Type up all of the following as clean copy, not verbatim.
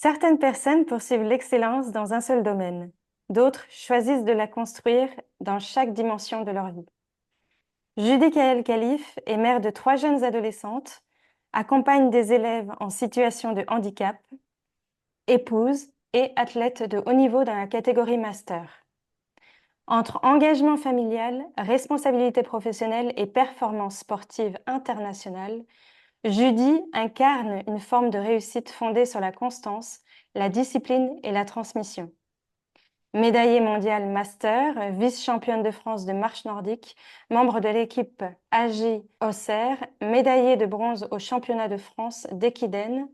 Certaines personnes poursuivent l'excellence dans un seul domaine. D'autres choisissent de la construire dans chaque dimension de leur vie. Judy Kael Khalif est mère de 3 jeunes adolescentes, accompagne des élèves en situation de handicap, épouse et athlète de haut niveau dans la catégorie master. Entre engagement familial, responsabilité professionnelle et performance sportive internationale, Judy incarne une forme de réussite fondée sur la constance, la discipline et la transmission. Médaillée mondiale master, vice-championne de France de marche nordique, membre de l'équipe AG Auxerre, médaillée de bronze au championnat de France d'Equidène,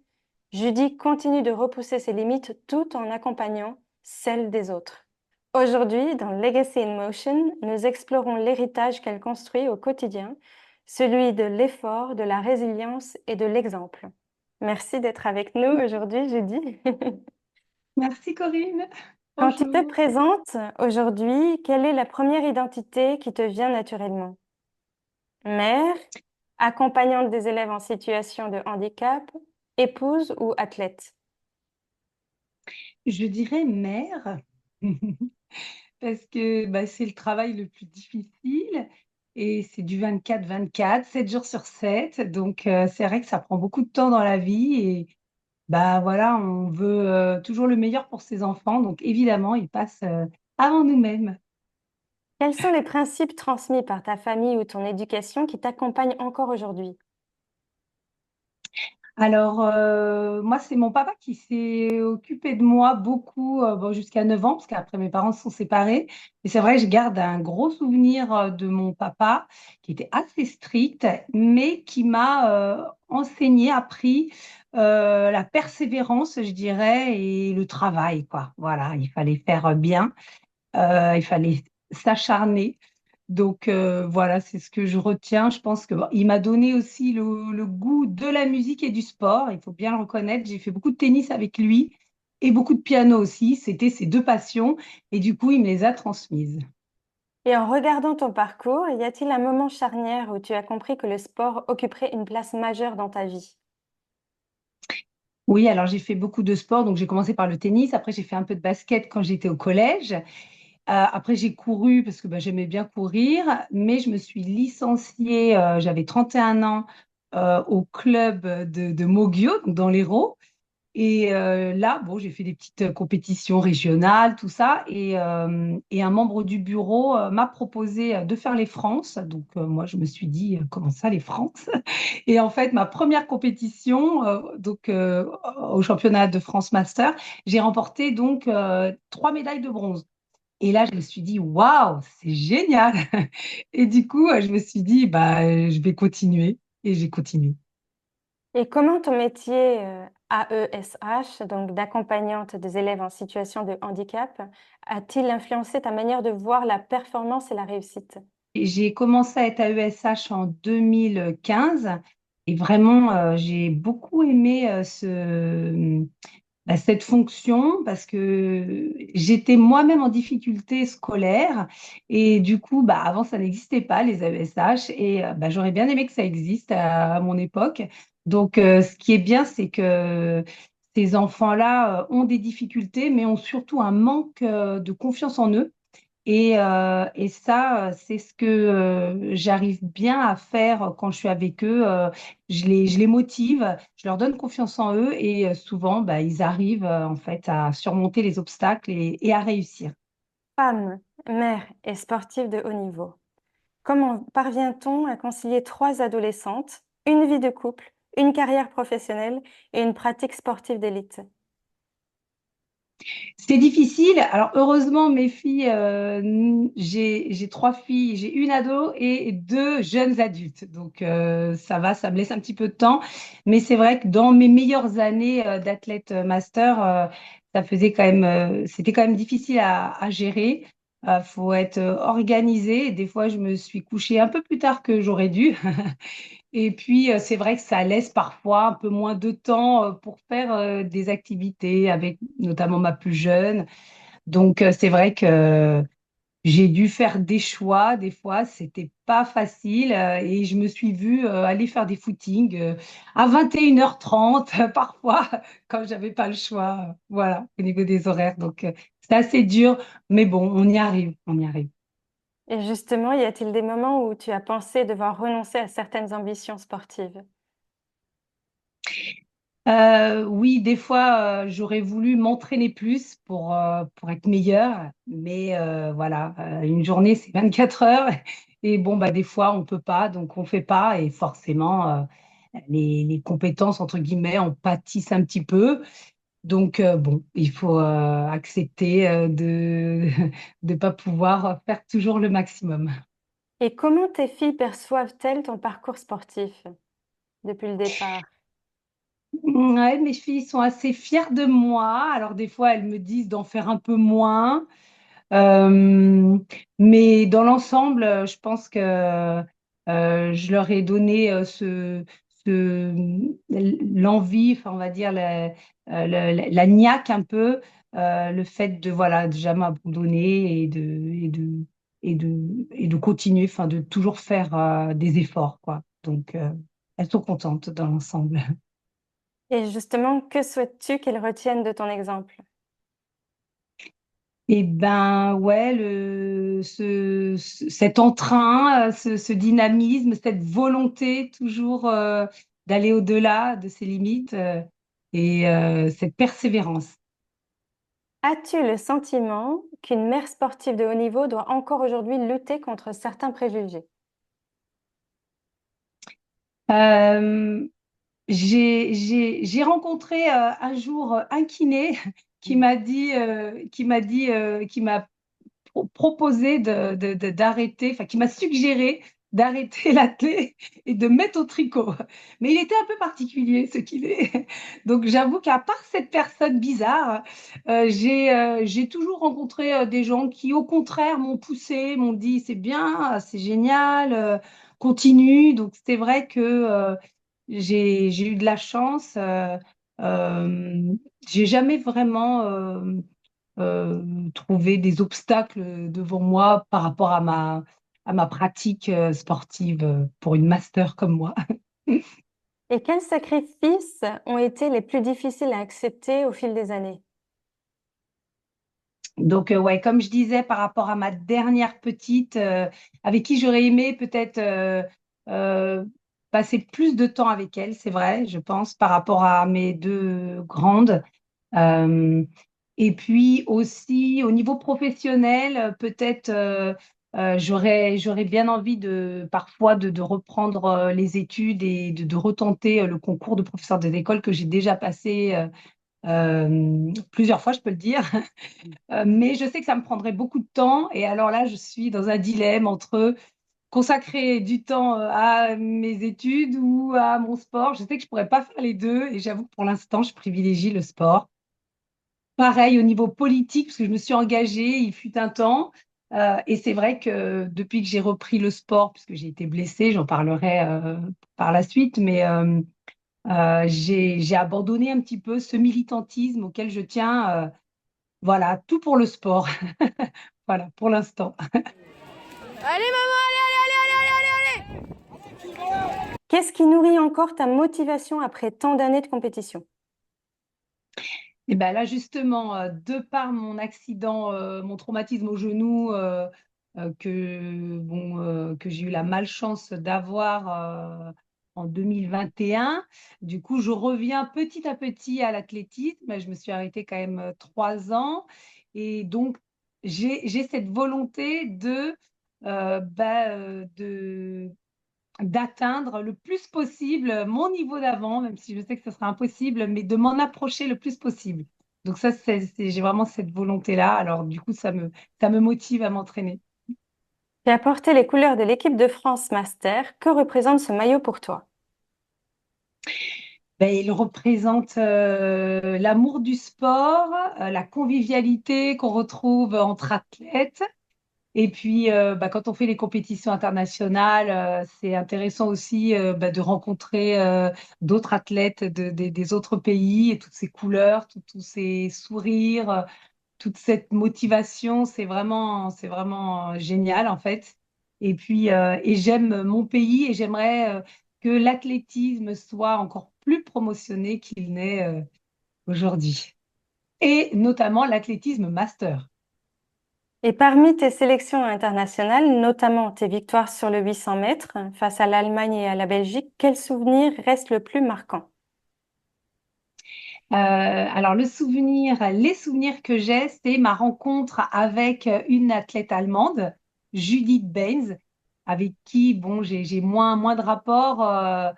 Judy continue de repousser ses limites tout en accompagnant celles des autres. Aujourd'hui, dans Legacy in Motion, nous explorons l'héritage qu'elle construit au quotidien, celui de l'effort, de la résilience et de l'exemple. Merci d'être avec nous aujourd'hui, Judy. Merci Corinne. Quand tu te Bonjour. présentes aujourd'hui, quelle est la première identité qui te vient naturellement? Mère, accompagnante des élèves en situation de handicap, épouse ou athlète? Je dirais mère parce que c'est le travail le plus difficile et c'est du 24-24, 7 jours sur 7. Donc, c'est vrai que ça prend beaucoup de temps dans la vie et voilà, on veut toujours le meilleur pour ses enfants. Donc, évidemment, ils passent avant nous-mêmes. Quels sont les principes transmis par ta famille ou ton éducation qui t'accompagnent encore aujourd'hui? Alors, moi, c'est mon papa qui s'est occupé de moi beaucoup, jusqu'à 9 ans, parce qu'après mes parents se sont séparés. Et c'est vrai que je garde un gros souvenir de mon papa, qui était assez strict, mais qui m'a enseigné, appris la persévérance, je dirais, et le travail, quoi. Voilà, il fallait faire bien, il fallait s'acharner. Donc voilà, c'est ce que je retiens. Je pense que il m'a donné aussi le goût de la musique et du sport. Il faut bien le reconnaître. J'ai fait beaucoup de tennis avec lui et beaucoup de piano aussi. C'était ses deux passions et du coup, il me les a transmises. Et en regardant ton parcours, y a-t-il un moment charnière où tu as compris que le sport occuperait une place majeure dans ta vie? Oui, alors j'ai fait beaucoup de sport. Donc j'ai commencé par le tennis. Après, j'ai fait un peu de basket quand j'étais au collège. Après, j'ai couru parce que j'aimais bien courir, mais je me suis licenciée, j'avais 31 ans, au club de Moggio, donc dans l'Hérault. Et là, bon, j'ai fait des petites compétitions régionales, tout ça. Et un membre du bureau m'a proposé de faire les France. Donc, moi, je me suis dit, comment ça, les France? Et en fait, ma première compétition, au championnat de France Master, j'ai remporté donc 3 médailles de bronze. Et là, je me suis dit, waouh, c'est génial. Et du coup, je me suis dit, je vais continuer. Et j'ai continué. Et comment ton métier AESH, donc d'accompagnante des élèves en situation de handicap, a-t-il influencé ta manière de voir la performance et la réussite? Et j'ai commencé à être à ESH en 2015 et vraiment, j'ai beaucoup aimé cette fonction parce que j'étais moi-même en difficulté scolaire et du coup, avant, ça n'existait pas, les AESH, et j'aurais bien aimé que ça existe à mon époque. Donc, ce qui est bien, c'est que ces enfants-là ont des difficultés, mais ont surtout un manque de confiance en eux. Et ça, c'est ce que j'arrive bien à faire quand je suis avec eux. Je les motive, je leur donne confiance en eux et souvent, ils arrivent en fait à surmonter les obstacles et à réussir. Femme, mère et sportive de haut niveau. Comment parvient-on à concilier 3 adolescentes, une vie de couple, une carrière professionnelle et une pratique sportive d'élite? C'est difficile. Alors heureusement, mes filles, j'ai 3 filles, j'ai une ado et 2 jeunes adultes. Donc ça va, ça me laisse un petit peu de temps. Mais c'est vrai que dans mes meilleures années d'athlète master, ça faisait quand même, c'était quand même difficile à gérer. Faut être organisé. Des fois, je me suis couchée un peu plus tard que j'aurais dû. Et puis, c'est vrai que ça laisse parfois un peu moins de temps pour faire des activités avec notamment ma plus jeune. Donc, c'est vrai que j'ai dû faire des choix, des fois, c'était pas facile et je me suis vue aller faire des footings à 21h30 parfois quand j'avais pas le choix, voilà, au niveau des horaires. Donc, c'est assez dur, mais bon, on y arrive, on y arrive. Et justement, y a-t-il des moments où tu as pensé devoir renoncer à certaines ambitions sportives? Oui, des fois, j'aurais voulu m'entraîner plus pour être meilleure, mais voilà, une journée, c'est 24 heures. Et bon, bah, des fois, on peut pas, donc on fait pas. Et forcément, les compétences, entre guillemets, on pâtissent un petit peu. Donc, bon, il faut accepter de ne pas pouvoir faire toujours le maximum. Et comment tes filles perçoivent-elles ton parcours sportif depuis le départ? Ouais, mes filles sont assez fières de moi. Alors, des fois, elles me disent d'en faire un peu moins. Euh, mais dans l'ensemble, je pense que je leur ai donné l'envie, enfin, on va dire la niaque un peu, le fait de voilà de jamais abandonner et de continuer, enfin de toujours faire des efforts, quoi. Donc elles sont contentes dans l'ensemble. Et justement, que souhaites-tu qu'elles retiennent de ton exemple? Et ben ouais, cet entrain, ce dynamisme, cette volonté toujours d'aller au-delà de ses limites et cette persévérance. As-tu le sentiment qu'une mère sportive de haut niveau doit encore aujourd'hui lutter contre certains préjugés? Euh, j'ai rencontré un jour un kiné qui m'a proposé d'arrêter, enfin, qui m'a suggéré d'arrêter l'athlé et de mettre au tricot. Mais il était un peu particulier, ce qu'il est. Donc, j'avoue qu'à part cette personne bizarre, j'ai toujours rencontré des gens qui, au contraire, m'ont poussé, m'ont dit, c'est bien, c'est génial, continue. Donc, c'est vrai que j'ai eu de la chance. Euh, j'ai jamais vraiment trouvé des obstacles devant moi par rapport à ma pratique sportive pour une master comme moi. Et quels sacrifices ont été les plus difficiles à accepter au fil des années? Donc, ouais, comme je disais, par rapport à ma dernière petite, avec qui j'aurais aimé peut-être euh, passer plus de temps avec elle, c'est vrai, je pense, par rapport à mes deux grandes. Euh, et puis aussi au niveau professionnel, peut-être j'aurais bien envie de parfois de reprendre les études et de retenter le concours de professeur des écoles que j'ai déjà passé plusieurs fois, je peux le dire. Mais je sais que ça me prendrait beaucoup de temps. Et alors là, je suis dans un dilemme entre consacrer du temps à mes études ou à mon sport. Je sais que je pourrais pas faire les deux. Et j'avoue que pour l'instant, je privilégie le sport. Pareil au niveau politique, parce que je me suis engagée, il fut un temps. Et c'est vrai que depuis que j'ai repris le sport, puisque j'ai été blessée, j'en parlerai par la suite, mais j'ai abandonné un petit peu ce militantisme auquel je tiens. Voilà, tout pour le sport. Voilà, pour l'instant. Allez maman, allez, allez, allez, allez, allez, allez. Qu'est-ce qui nourrit encore ta motivation après tant d'années de compétition? Et ben là, justement, de par mon accident, mon traumatisme au genou, que j'ai eu la malchance d'avoir en 2021, du coup, je reviens petit à petit à l'athlétisme. Je me suis arrêtée quand même 3 ans. Et donc, j'ai cette volonté d'atteindre le plus possible mon niveau d'avant, même si je sais que ce sera impossible, mais de m'en approcher le plus possible. Donc ça, j'ai vraiment cette volonté-là. Alors du coup, ça me motive à m'entraîner. Tu as porté les couleurs de l'équipe de France Master. Que représente ce maillot pour toi? Ben, il représente l'amour du sport, la convivialité qu'on retrouve entre athlètes. Et puis, bah, quand on fait les compétitions internationales, c'est intéressant aussi bah, de rencontrer d'autres athlètes des autres pays et toutes ces couleurs, tous ces sourires. toute cette motivation, c'est vraiment génial en fait. Et puis, et j'aime mon pays et j'aimerais que l'athlétisme soit encore plus promotionné qu'il n'est aujourd'hui. Et notamment l'athlétisme master. Et parmi tes sélections internationales, notamment tes victoires sur le 800 mètres face à l'Allemagne et à la Belgique, quel souvenir reste le plus marquant? Alors les souvenirs que j'ai, c'est ma rencontre avec une athlète allemande, Judith Baines, avec qui bon j'ai moins de rapport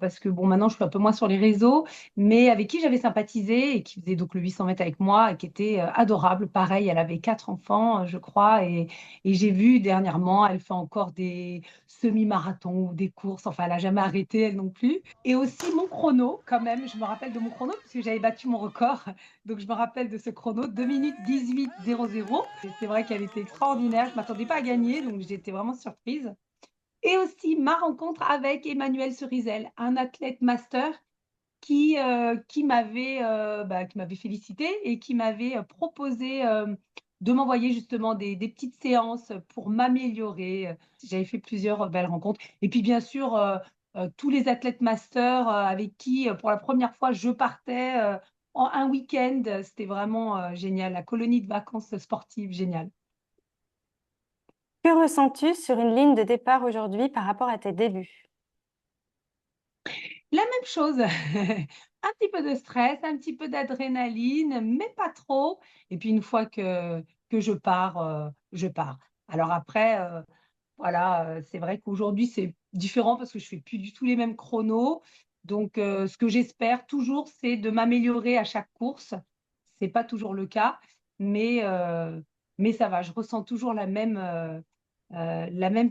parce que bon maintenant je suis un peu moins sur les réseaux, mais avec qui j'avais sympathisé et qui faisait donc le 800 mètres avec moi et qui était adorable. Pareil, elle avait 4 enfants, je crois, et j'ai vu dernièrement, elle fait encore des semi-marathons ou des courses. Enfin, elle n'a jamais arrêté elle non plus. Et aussi mon chrono, quand même, je me rappelle de mon chrono parce que j'avais battu mon record. Donc je me rappelle de ce chrono, 2 minutes 18,00. Et c'est vrai qu'elle était extraordinaire. Je ne m'attendais pas à gagner, donc j'étais vraiment surprise. Et aussi ma rencontre avec Emmanuel Cerizel, un athlète master qui m'avait félicité et qui m'avait proposé de m'envoyer justement des petites séances pour m'améliorer. J'avais fait plusieurs belles rencontres. Et puis bien sûr, tous les athlètes masters avec qui, pour la première fois, je partais en un week-end. C'était vraiment génial. La colonie de vacances sportives, génial. Que ressens-tu sur une ligne de départ aujourd'hui par rapport à tes débuts? La même chose, un petit peu de stress, un petit peu d'adrénaline, mais pas trop. Et puis une fois que je pars, je pars. Alors après, voilà, c'est vrai qu'aujourd'hui, c'est différent parce que je fais plus du tout les mêmes chronos. Donc, ce que j'espère toujours, c'est de m'améliorer à chaque course. C'est pas toujours le cas, mais, euh, mais ça va. Je ressens toujours la même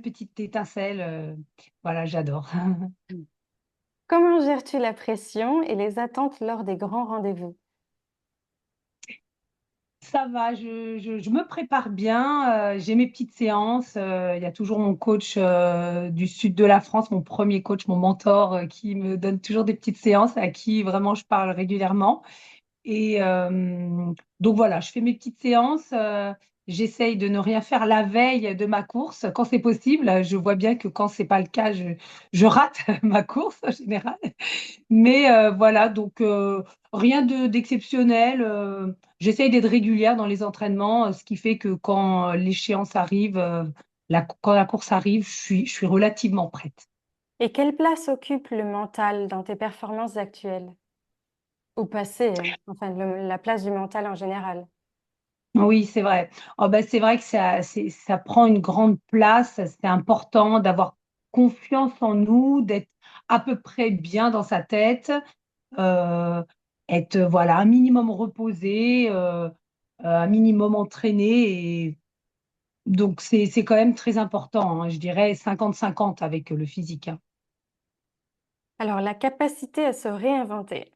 petite étincelle. Voilà, j'adore. Comment gères-tu la pression et les attentes lors des grands rendez-vous? Ça va, je me prépare bien. J'ai mes petites séances. Il y a toujours mon coach du sud de la France, mon premier coach, mon mentor, qui me donne toujours des petites séances à qui vraiment je parle régulièrement. Et donc voilà, je fais mes petites séances. J'essaye de ne rien faire la veille de ma course quand c'est possible. Je vois bien que quand c'est pas le cas, je rate ma course en général. Mais voilà, donc rien d'exceptionnel. J'essaye d'être régulière dans les entraînements, ce qui fait que quand l'échéance arrive, quand la course arrive, je suis relativement prête. Et quelle place occupe le mental dans tes performances actuelles? Ou passées, hein, enfin la place du mental en général. Oui, c'est vrai. Oh, bah, c'est vrai que ça prend une grande place. C'est important d'avoir confiance en nous, d'être à peu près bien dans sa tête, euh, être voilà, un minimum reposé, un minimum entraîné. Et donc, c'est quand même très important, hein. Je dirais 50-50 avec le physique, hein. Alors, la capacité à se réinventer.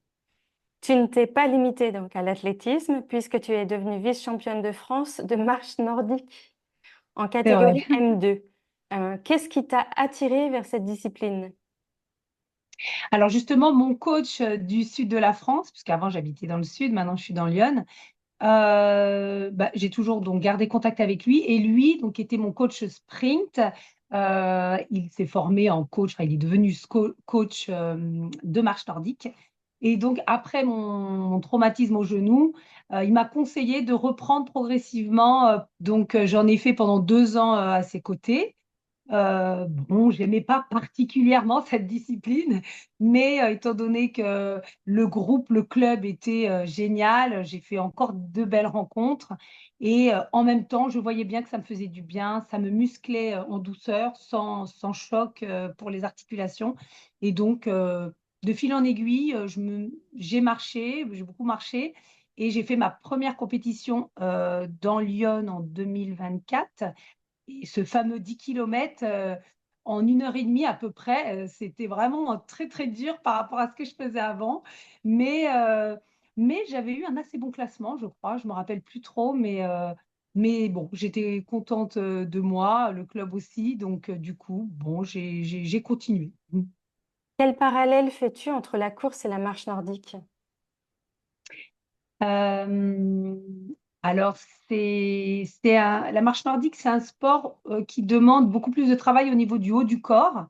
Tu ne t'es pas limitée donc à l'athlétisme puisque tu es devenue vice-championne de France de marche nordique en C'est vrai. catégorie M2. Qu'est-ce qui t'a attirée vers cette discipline? Alors justement, mon coach du sud de la France, puisqu'avant j'habitais dans le sud, maintenant je suis dans Lyon. Bah, j'ai toujours donc gardé contact avec lui et lui donc était mon coach sprint. Il s'est formé en coach, enfin, il est devenu coach de marche nordique. Et donc après mon traumatisme au genou, il m'a conseillé de reprendre progressivement. Donc j'en ai fait pendant 2 ans à ses côtés. Bon, j'aimais pas particulièrement cette discipline, mais étant donné que le groupe, le club était génial, j'ai fait encore de belles rencontres et en même temps, je voyais bien que ça me faisait du bien, ça me musclait en douceur, sans choc pour les articulations. Et donc, de fil en aiguille, j'ai marché, j'ai beaucoup marché et j'ai fait ma première compétition dans Lyon en 2024. Et ce fameux 10 kilomètres en 1 heure et demie à peu près, c'était vraiment très, très dur par rapport à ce que je faisais avant. Mais, euh, mais j'avais eu un assez bon classement, je crois. Je ne me rappelle plus trop, mais bon, j'étais contente de moi, le club aussi. Donc, du coup, bon, j'ai continué. Quel parallèle fais-tu entre la course et la marche nordique? Euh, Alors, la marche nordique, c'est un sport qui demande beaucoup plus de travail au niveau du haut du corps.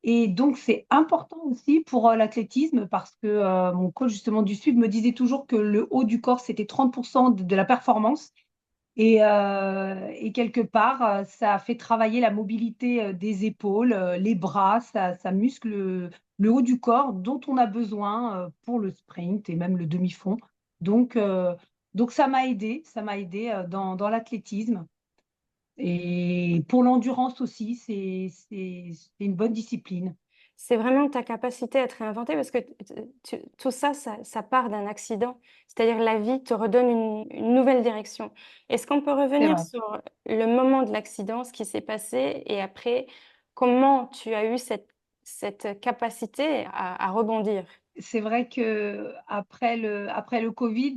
Et donc, c'est important aussi pour l'athlétisme parce que mon coach justement du Sud me disait toujours que le haut du corps, c'était 30% de la performance. Et quelque part, ça fait travailler la mobilité des épaules, les bras, ça muscle le haut du corps dont on a besoin pour le sprint et même le demi-fond. Donc, euh, donc ça m'a aidé dans l'athlétisme. Et pour l'endurance aussi, c'est une bonne discipline. C'est vraiment ta capacité à te réinventer parce que tout ça, ça part d'un accident. C'est-à-dire la vie te redonne une nouvelle direction. Est-ce qu'on peut C'est revenir vrai. sur le moment de l'accident, ce qui s'est passé, et après, comment tu as eu cette capacité à rebondir? C'est vrai que après le Covid,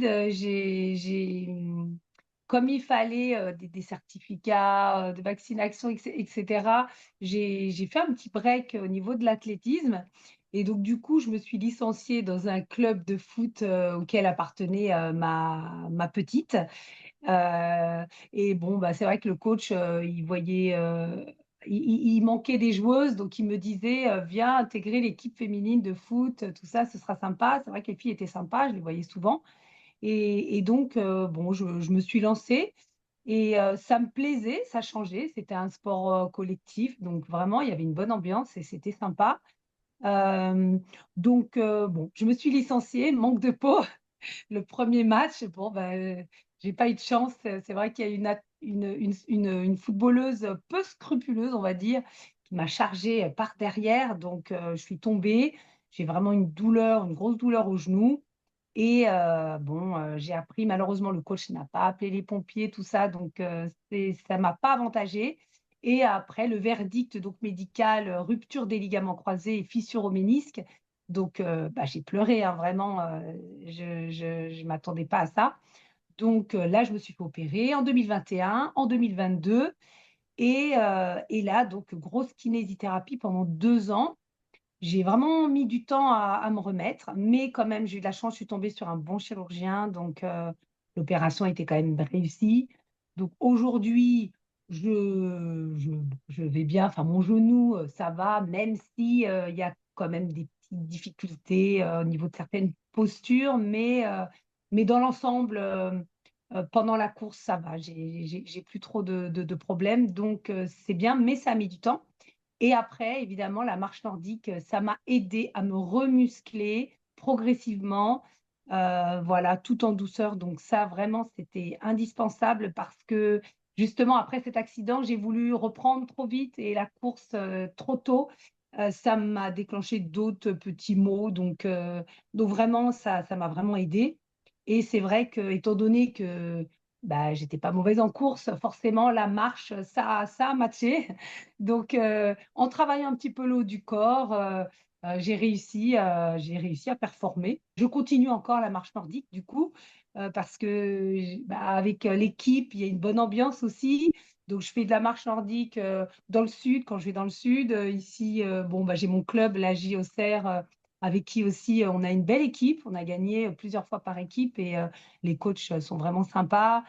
comme il fallait des certificats de vaccination, etc., j'ai fait un petit break au niveau de l'athlétisme. Et donc, du coup, je me suis licenciée dans un club de foot auquel appartenait ma petite. Et bon, bah, c'est vrai que le coach, il voyait, il manquait des joueuses, donc il me disait, viens intégrer l'équipe féminine de foot, tout ça, ce sera sympa. C'est vrai que les filles étaient sympas, je les voyais souvent. Et donc, bon, je me suis lancée et ça me plaisait, ça changeait. C'était un sport collectif, donc vraiment, il y avait une bonne ambiance et c'était sympa. Euh, donc, bon, je me suis licenciée, manque de peau. Le premier match, bon, ben, j'ai pas eu de chance. C'est vrai qu'il y a une footballeuse peu scrupuleuse, on va dire, qui m'a chargée par derrière. Donc, je suis tombée. J'ai vraiment une douleur, une grosse douleur au genou. Et bon, j'ai appris, malheureusement, le coach n'a pas appelé les pompiers, tout ça. Donc, ça m'a pas avantagée. Et après, le verdict donc médical, rupture des ligaments croisés et fissure au ménisque. Donc, bah, j'ai pleuré, hein, vraiment. Je m'attendais pas à ça. Donc, là, je me suis fait opérer en 2021, en 2022. Et là, donc, grosse kinésithérapie pendant 2 ans. J'ai vraiment mis du temps à me remettre, mais quand même, j'ai eu de la chance, je suis tombée sur un bon chirurgien, donc l'opération était quand même réussie. Donc aujourd'hui, je vais bien, enfin mon genou, ça va, même si il y a quand même des petites difficultés au niveau de certaines postures, mais dans l'ensemble, pendant la course, ça va, j'ai plus trop de problèmes, donc c'est bien, mais ça a mis du temps. Et après, évidemment, la marche nordique, ça m'a aidé à me remuscler progressivement, voilà, tout en douceur. Donc ça, vraiment, c'était indispensable parce que justement, après cet accident, j'ai voulu reprendre trop vite et la course trop tôt. Ça m'a déclenché d'autres petits maux. Donc vraiment, ça m'a vraiment aidé. Et c'est vrai que, étant donné que bah, j'étais pas mauvaise en course, forcément, la marche, ça a matché. Donc, en travaillant un petit peu le haut du corps, j'ai réussi à performer. Je continue encore la marche nordique, du coup, parce que bah, avec l'équipe, il y a une bonne ambiance aussi. Donc, je fais de la marche nordique dans le sud, quand je vais dans le sud. Ici, bon, bah, j'ai mon club, la J Auxerre, avec qui aussi on a une belle équipe. On a gagné plusieurs fois par équipe et les coachs sont vraiment sympas.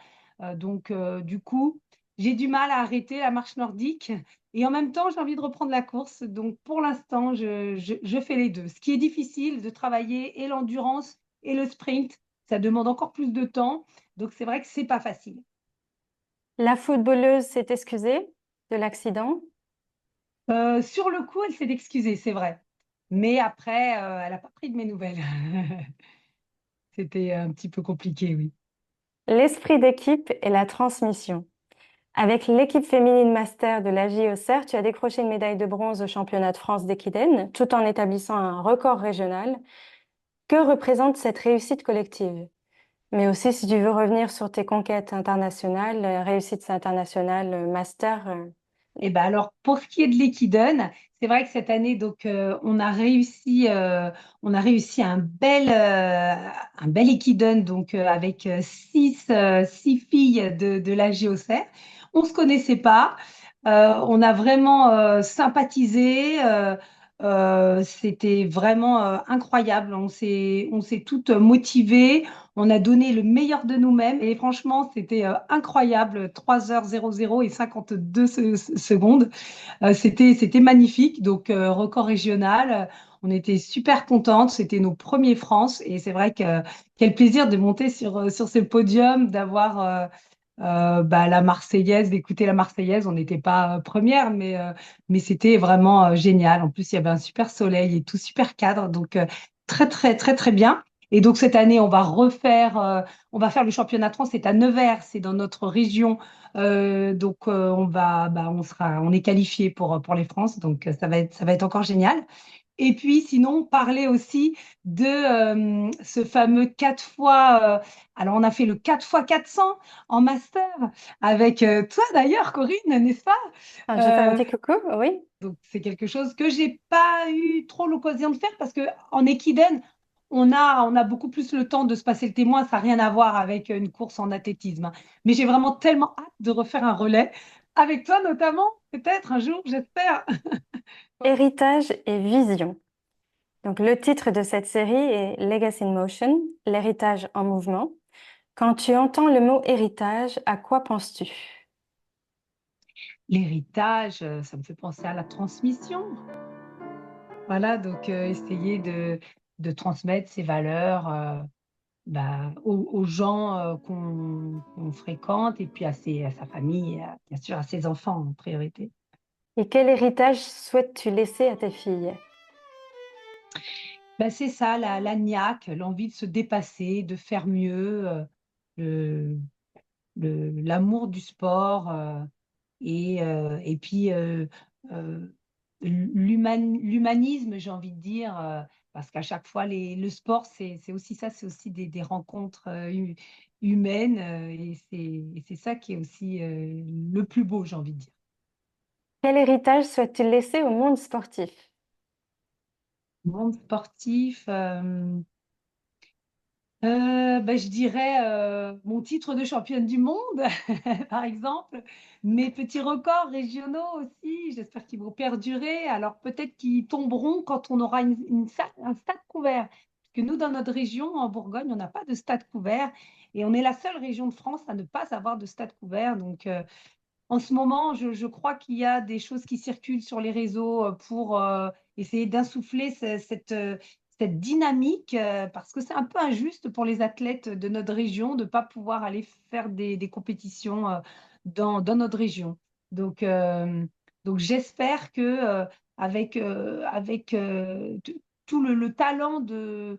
Du coup, j'ai du mal à arrêter la marche nordique. Et en même temps, j'ai envie de reprendre la course. Donc, pour l'instant, je fais les deux. Ce qui est difficile, de travailler et l'endurance et le sprint, ça demande encore plus de temps. Donc, c'est vrai que c'est pas facile. La footballeuse s'est excusée de l'accident. Sur le coup, elle s'est excusée, c'est vrai. Mais après, elle n'a pas pris de mes nouvelles. C'était un petit peu compliqué, oui. L'esprit d'équipe et la transmission. Avec l'équipe féminine master de la JOCR, tu as décroché une médaille de bronze au championnat de France d'équidène, tout en établissant un record régional. Que représente cette réussite collective? Mais aussi, si tu veux revenir sur tes conquêtes internationales, réussites internationales, master. Et ben alors, pour ce qui est de l'Equidon, c'est vrai que cette année, donc, on a réussi un bel Equidon, donc, avec six filles de la JOCR. On ne se connaissait pas. On a vraiment sympathisé. C'était vraiment incroyable. On s'est toutes motivées, on a donné le meilleur de nous-mêmes et franchement, c'était incroyable. 3h00 et 52 secondes. C'était magnifique. Donc, record régional. On était super contentes. C'était nos premiers France et c'est vrai que quel plaisir de monter sur ce podium, d'avoir la Marseillaise, d'écouter la Marseillaise. On n'était pas première, mais c'était vraiment génial. En plus, il y avait un super soleil et tout, super cadre. Donc, très, très, très, très bien. Et donc, cette année, on va faire le championnat de France. C'est à Nevers, c'est dans notre région. Donc, on est qualifié pour les France. Donc, ça va être encore génial. Et puis, sinon, parler aussi de ce fameux 4 fois. Alors, on a fait le 4 fois 400 en master avec toi d'ailleurs, Corinne, n'est-ce pas? Ah, je fais un Euh, petit coucou, oui. donc, c'est quelque chose que j'ai pas eu trop l'occasion de faire parce que en équidène, on a beaucoup plus le temps de se passer le témoin. Ça n'a rien à voir avec une course en athlétisme, hein. Mais j'ai vraiment tellement hâte de refaire un relais avec toi, notamment, peut-être un jour, j'espère. Héritage et vision. Donc, le titre de cette série est Legacy in Motion, l'héritage en mouvement. Quand tu entends le mot héritage, à quoi penses-tu? L'héritage, ça me fait penser à la transmission. Voilà, donc essayer de transmettre ces valeurs aux gens qu'on fréquente et puis à sa famille, et bien sûr à ses enfants en priorité. Et quel héritage souhaites-tu laisser à tes filles? C'est ça, la niaque, l'envie de se dépasser, de faire mieux, le, l'amour du sport et puis euh, l'humanisme, j'ai envie de dire, parce qu'à chaque fois, le sport, c'est aussi ça, c'est aussi des rencontres humaines et c'est ça qui est aussi le plus beau, j'ai envie de dire. Quel héritage souhaites-tu laisser au monde sportif? Monde sportif. Je dirais mon titre de championne du monde, par exemple. Mes petits records régionaux aussi, j'espère qu'ils vont perdurer. Alors peut-être qu'ils tomberont quand on aura un stade couvert. Parce que nous, dans notre région, en Bourgogne, on n'a pas de stade couvert. Et on est la seule région de France à ne pas avoir de stade couvert. Donc en ce moment, je crois qu'il y a des choses qui circulent sur les réseaux pour essayer d'insuffler cette dynamique, parce que c'est un peu injuste pour les athlètes de notre région de ne pas pouvoir aller faire des compétitions dans notre région. Donc, euh, donc j'espère que avec tout le talent de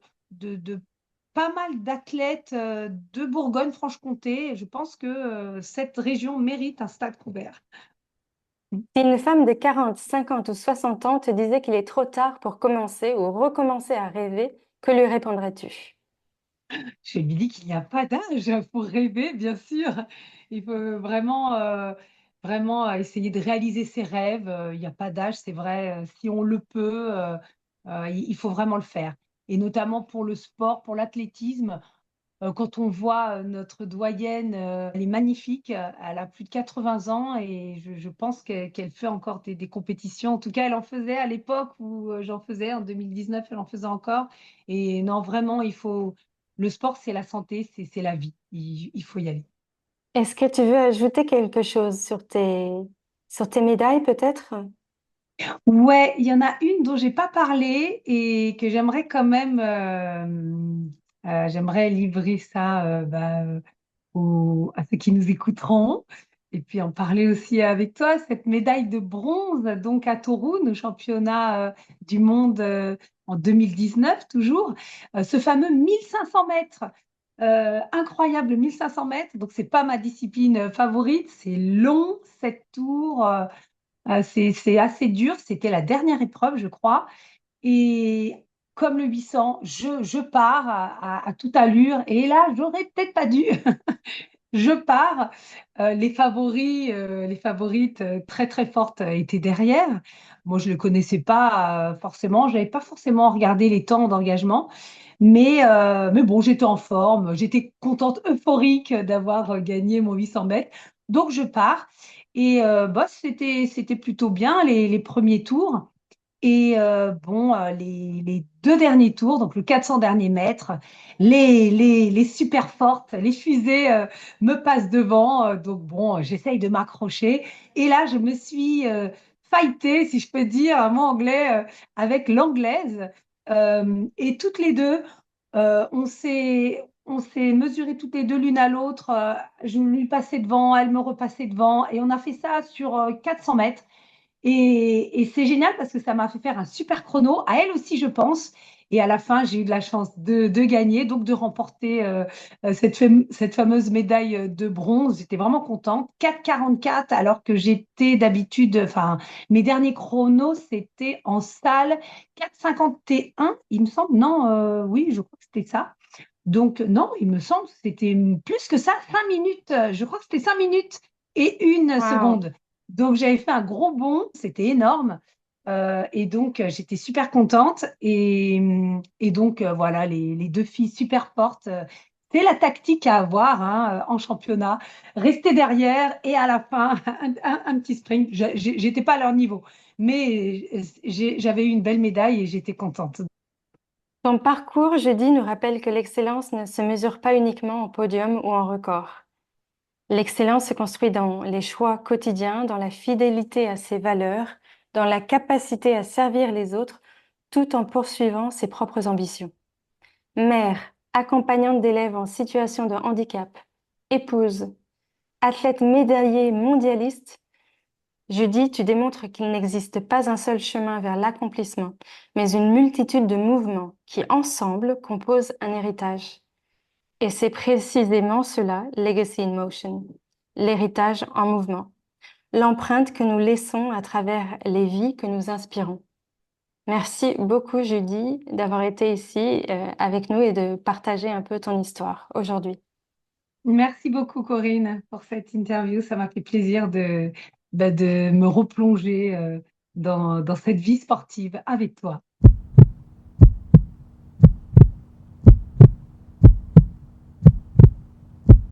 pas mal d'athlètes de Bourgogne-Franche-Comté. Je pense que cette région mérite un stade couvert. Si une femme de 40, 50 ou 60 ans te disait qu'il est trop tard pour commencer ou recommencer à rêver, que lui répondrais-tu? Je lui dis qu'il n'y a pas d'âge pour rêver, bien sûr. Il faut vraiment essayer de réaliser ses rêves. Il n'y a pas d'âge, c'est vrai. Si on le peut, il faut vraiment le faire. Et notamment pour le sport, pour l'athlétisme. Quand on voit notre doyenne, elle est magnifique, elle a plus de 80 ans et je pense qu'elle fait encore des compétitions. En tout cas, elle en faisait à l'époque où j'en faisais, en 2019, elle en faisait encore. Et non, vraiment, le sport, c'est la santé, c'est la vie. Il faut y aller. Est-ce que tu veux ajouter quelque chose sur tes médailles peut-être? Ouais, il y en a une dont j'ai pas parlé et que j'aimerais quand même, j'aimerais livrer ça à ceux qui nous écouteront. Et puis en parler aussi avec toi, cette médaille de bronze, donc à Toruń, au championnat du monde en 2019 toujours, ce fameux 1500 mètres, incroyable 1500 mètres. Donc c'est pas ma discipline favorite, c'est long, 7 tours, c'est assez dur. C'était la dernière épreuve, je crois. Et comme le 800, je pars à toute allure. Et là, j'aurais peut-être pas dû. Je pars. Les favorites très très fortes étaient derrière. Moi, je ne le connaissais pas forcément. Je n'avais pas forcément regardé les temps d'engagement. Mais bon, j'étais en forme. J'étais contente, euphorique d'avoir gagné mon 800 mètres. Donc, je pars. Et c'était plutôt bien les premiers tours. Et bon, les deux derniers tours, donc le 400 derniers mètres, les super fortes, les fusées me passent devant. Donc bon, j'essaye de m'accrocher. Et là, je me suis fightée, si je peux dire un mot anglais, avec l'anglaise. Et toutes les deux, on s'est mesuré toutes les deux l'une à l'autre. Je lui passais devant, elle me repassait devant. Et on a fait ça sur 400 mètres. Et c'est génial parce que ça m'a fait faire un super chrono, à elle aussi, je pense. Et à la fin, j'ai eu de la chance de gagner, donc de remporter cette fameuse médaille de bronze. J'étais vraiment contente. 4,44, alors que j'étais d'habitude, enfin, mes derniers chronos, c'était en salle 4,51, il me semble. Non, oui, je crois que c'était ça. Donc, non, il me semble que c'était plus que ça, 5 minutes. Je crois que c'était 5 minutes et une Wow. seconde. Donc, j'avais fait un gros bond, c'était énorme. Et donc, j'étais super contente. Et donc, voilà, les deux filles super fortes. C'est la tactique à avoir hein, en championnat. Rester derrière et à la fin, un petit sprint. J'étais pas à leur niveau, mais j'avais eu une belle médaille et j'étais contente. Ton parcours jeudi nous rappelle que l'excellence ne se mesure pas uniquement en podium ou en record. L'excellence se construit dans les choix quotidiens, dans la fidélité à ses valeurs, dans la capacité à servir les autres, tout en poursuivant ses propres ambitions. Mère, accompagnante d'élèves en situation de handicap, épouse, athlète médaillée mondialiste, Judy, tu démontres qu'il n'existe pas un seul chemin vers l'accomplissement, mais une multitude de mouvements qui, ensemble, composent un héritage. Et c'est précisément cela, Legacy in Motion, l'héritage en mouvement, l'empreinte que nous laissons à travers les vies que nous inspirons. Merci beaucoup, Judy, d'avoir été ici avec nous et de partager un peu ton histoire aujourd'hui. Merci beaucoup, Corinne, pour cette interview. Ça m'a fait plaisir de me replonger dans cette vie sportive avec toi.